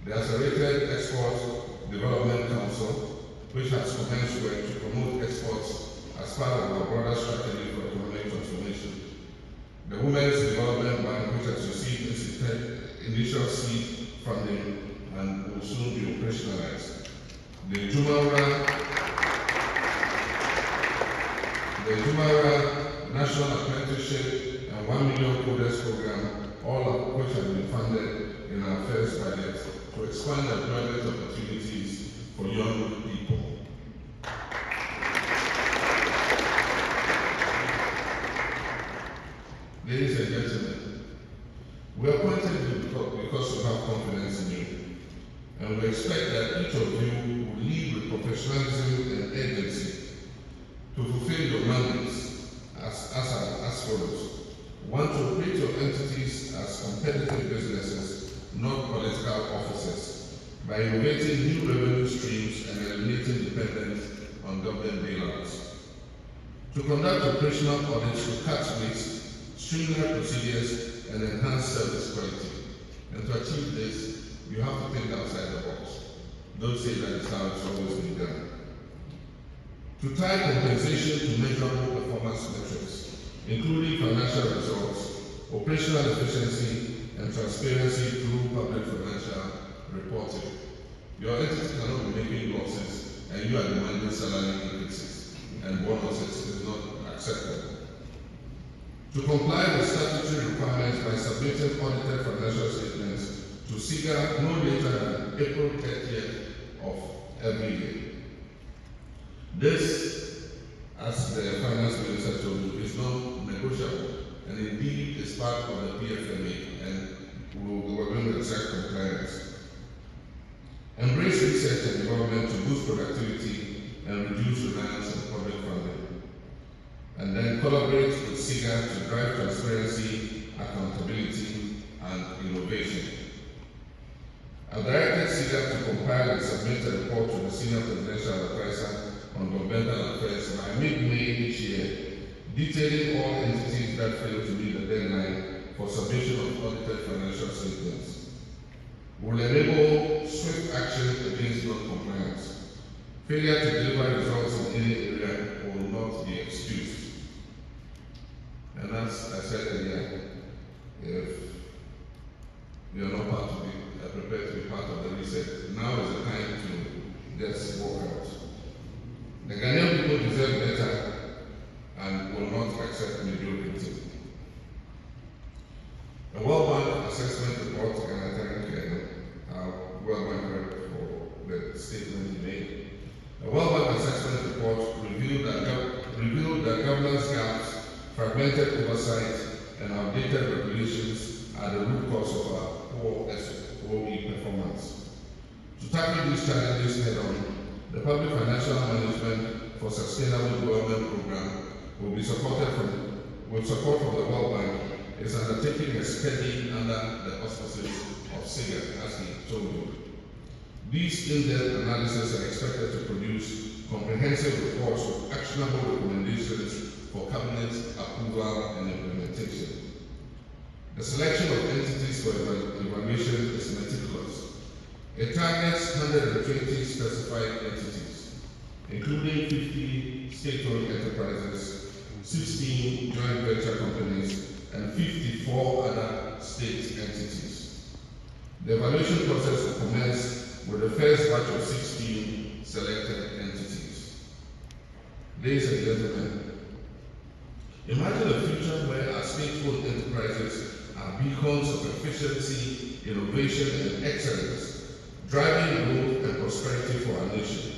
The Accelerated Export Development Council, which has commenced work to promote exports as part of our broader strategy for economic transformation. The Women's Development Bank, which has received its initial seed funding and will soon be operationalized. The Jumara National Apprenticeship and 1 million coders program, all of which have been funded in our first budget to expand employment opportunities for young people. Ladies and gentlemen, we appointed you because we have confidence in you, and we expect that each of you will lead with professionalism and urgency to fulfill your mandates as follows. 1, to operate your entities as competitive businesses, not political offices, by innovating new revenue streams and eliminating dependence on government bailouts. To conduct operational audits to cut waste, streamline procedures, and enhance service quality. And to achieve this, you have to think outside the box. Don't say that is how it's always been done. To tie compensation to measurable performance metrics, including financial results, operational efficiency, and transparency through public financial reporting. Your entity cannot be making losses, and you are demanding salary increases, and bonuses is not acceptable. To comply with statutory requirements by submitting audited financial statements to SIGA no later than April 30th of every year. This, as the Finance Minister told you, is not negotiable, and indeed is part of the PFMA, and we're going to exact compliance. Embrace research and development to boost productivity and reduce reliance on public funding. And then collaborate with SIGA to drive transparency, accountability, and innovation. I've directed SIGA to compile and submit a report to the Senior Presidential Advisor on Governmental Affairs by mid-May each year, detailing all entities that fail to meet the deadline for submission of audited financial statements. Will enable swift action against non-compliance. Failure to deliver results in any area will not be excused. And as I said earlier, if you are not prepared to be part of the reset, now is the time to just walk out. The Ghanaian people deserve better and will not accept mediocrity. The World Bank assessment report, and I thank our World Bank rep for the statement he made. The World Bank assessment report revealed that governance gaps, fragmented oversight, and outdated regulations are the root cause of our poor SOE performance. To tackle these challenges head on, the Public Financial Management for Sustainable Development Program will be supported with support from the World Bank, is undertaking a study under the auspices of SIGA, as he told you. These in-depth analyses are expected to produce comprehensive reports with actionable recommendations for cabinet approval and implementation. The selection of entities for evaluation is meticulous. It targets 120 specified entities, including 50 state-owned enterprises, 16 joint venture companies, and 54 other state entities. The evaluation process will commence with the first batch of 16 selected entities. Ladies and gentlemen, imagine a future where our state-owned enterprises are beacons of efficiency, innovation, and excellence, driving growth and prosperity for our nation.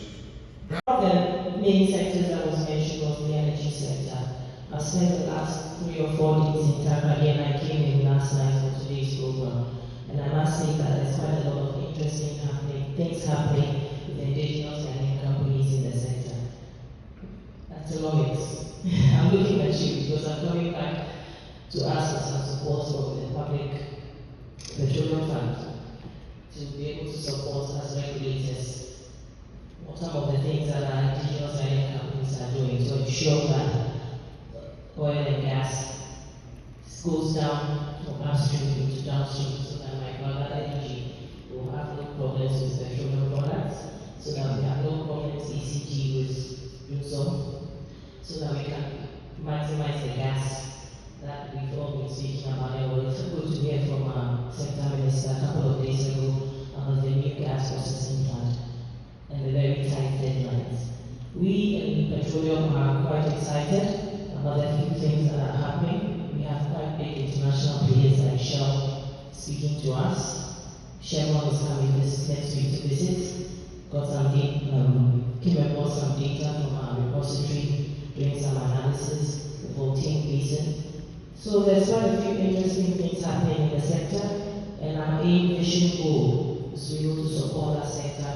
One of the main sectors that was mentioned was the energy sector. I've spent the last 3 or 4 days in Accra, and I came in last night for today's program. And I must say that there's quite a lot of interesting things happening with indigenous Ghanaian companies in the sector. Economics. I'm looking at you because I'm coming back to ask for some support from the Public Petroleum Fund to be able to support as regulators what some of the things that our indigenous Ghanaian companies are doing to ensure that oil and gas goes down from upstream into downstream so that my brother energy will have no Minister a couple of days ago about the new gas processing plant and the very tight deadlines. We in petroleum are quite excited about the few things that are happening. We have quite big international players like Shell speaking to us. Chevron is coming this next week to visit. Got some came across some data from our repository, doing some analysis, the 14 basin. So there's quite a few interesting things happening in the sector, and our aim, vision, goal is to be able to support our sector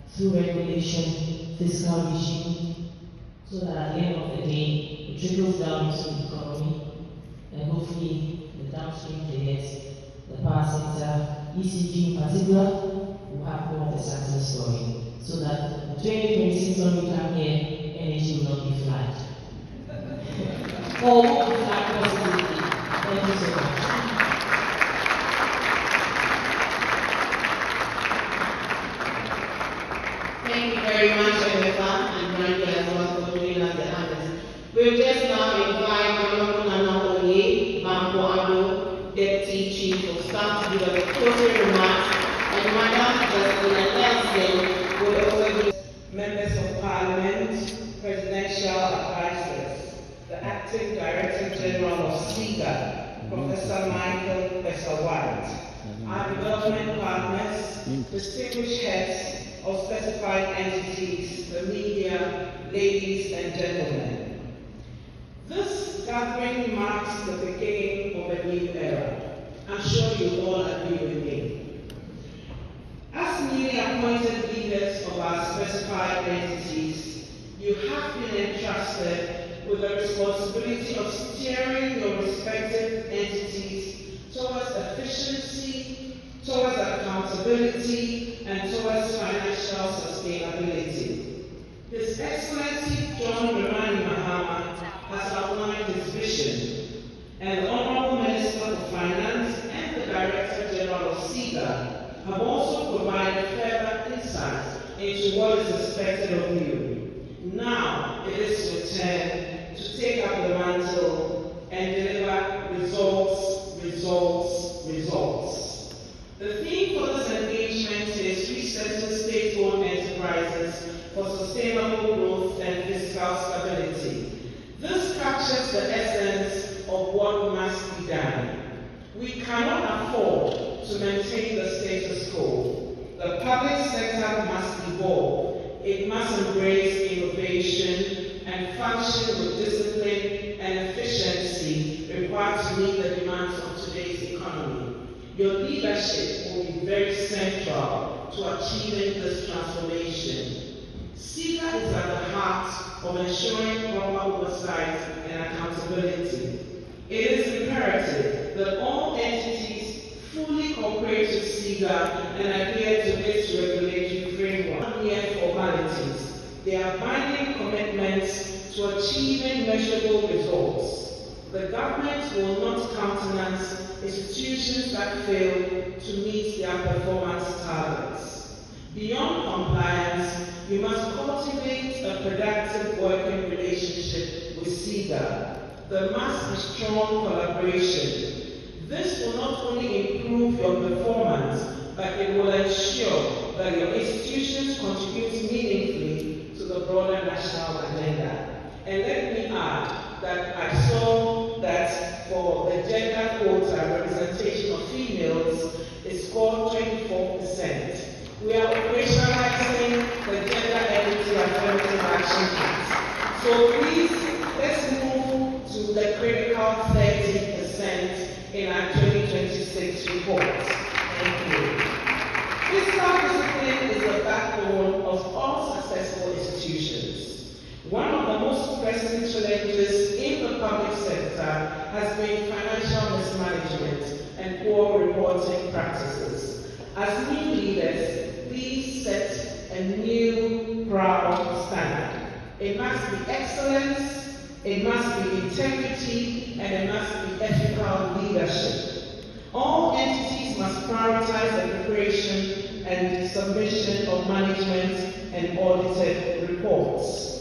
through regulation, fiscal regime, so that at the end of the day, it trickles down into the economy, and hopefully the downstream players, the power sector, ECG in particular, will have more of a success story, so that in 2026 when we come here, energy will not be flat. Or will be flat positively. Thank you so much. Thank you very much, Emeka and Brandy, as well for doing us the honors. We'll just now invite Honorable Nana Oye, Bambo Ado, Deputy Chief of Staff, to give us closing remarks, and Madam Justina Nelson will also give Members of Parliament, Presidential Advisors, the Acting Director General of SIGA, Professor Michael White, our development partners, distinguished heads of specified entities, the media, ladies and gentlemen. This gathering marks the beginning of a new era. I'm sure you all agree with me. As newly appointed leaders of our specified entities, you have been entrusted with the responsibility of steering your respective entities towards efficiency, towards accountability, and towards financial sustainability. His Excellency John Dramani Mahama has outlined his vision, and the Honorable Minister of Finance and the Director General of SIGA have also provided further insights into what is expected of you. Now it is your turn to take up the mantle and deliver results, results, results. The theme for this engagement is resetting state-owned enterprises for sustainable growth and fiscal stability. This captures the essence of what must be done. We cannot afford to maintain the status quo. The public sector must evolve. It must embrace innovation and function with discipline and efficiency required to meet the demands of today's economy. Your leadership will be very central to achieving this transformation. SIGA is at the heart of ensuring proper oversight and accountability. It is imperative that all entities fully cooperate with SIGA and adhere to its regulatory framework. Mere formalities. They are binding commitments to achieving measurable results. The government will not countenance institutions that fail to meet their performance targets. Beyond compliance, we must cultivate a productive working relationship with SIGA. There must be strong collaboration. This will not only improve your performance, but it will ensure that your institutions contribute meaningfully to the broader national agenda. And let me add that I saw that for the gender quota representation of females, it scored 24%. We are operationalizing the Gender Equity Affirmative Action Act. So please, let's move to the critical 30% in our 2026 report. Thank you. Fiscal discipline is the backbone of all successful institutions. One of the most pressing challenges in the public sector has been financial mismanagement and poor reporting practices. As new leaders, please set a new proud standard. It must be excellence, it must be integrity, and it must be ethical leadership. All entities must prioritize the preparation and submission of management and audited reports.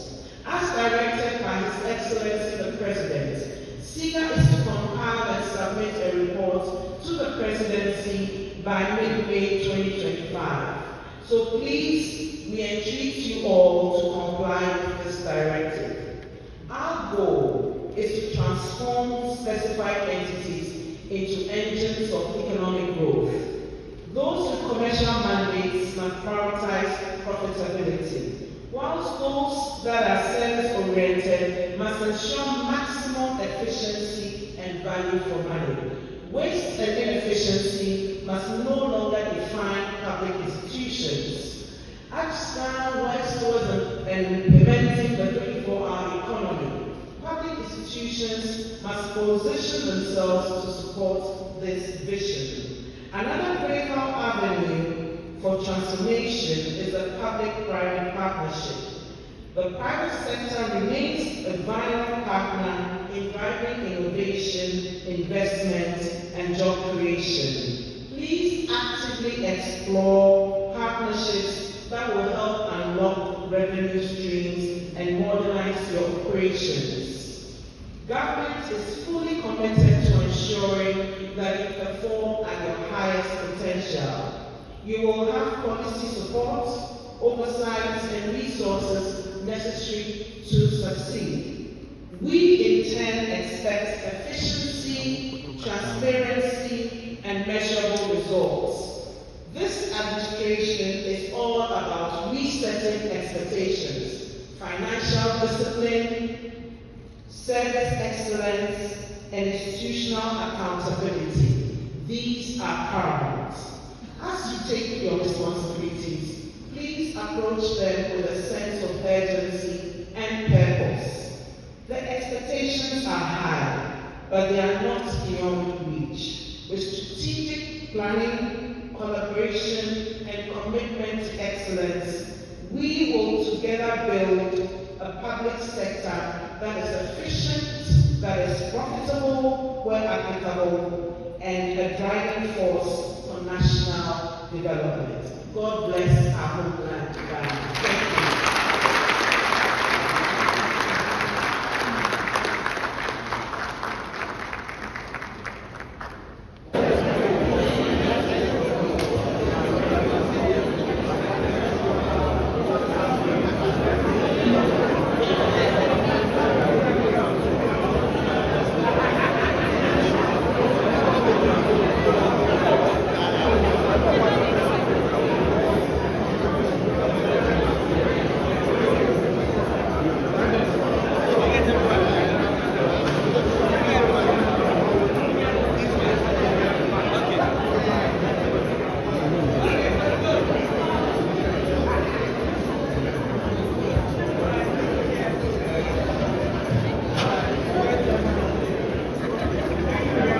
As directed by His Excellency the President, SIGA is to compile and submit a report to the presidency by mid-May 2025. So please, we entreat you all to comply with this directive. Our goal is to transform specified entities into engines of economic growth. Those with commercial mandates must prioritize profitability, whilst those that are service-oriented must ensure maximum efficiency and value for money. Waste and inefficiency must no longer define public institutions. ACSA works towards implementing the 24-hour economy. Public institutions must position themselves to support this vision. Another critical avenue for transformation is the public-private partnership. The private sector remains a vital partner in driving innovation, investment, and job creation. Please actively explore partnerships that will help unlock revenue streams and modernize your operations. Government is fully committed to ensuring that you perform at your highest potential. You will have policy support, oversight, and resources necessary to succeed. We in turn expect efficiency, transparency, and measurable results. This administration is all about resetting expectations, financial discipline, service excellence, and institutional accountability. These are paramount. As you take your responsibilities, please approach them with a sense of urgency and purpose. The expectations are high, but they are not beyond reach. With strategic planning, collaboration, and commitment to excellence, we will together build a public sector that is efficient, that is profitable where applicable, and a driving force for national development. God bless our homeland. Thank you.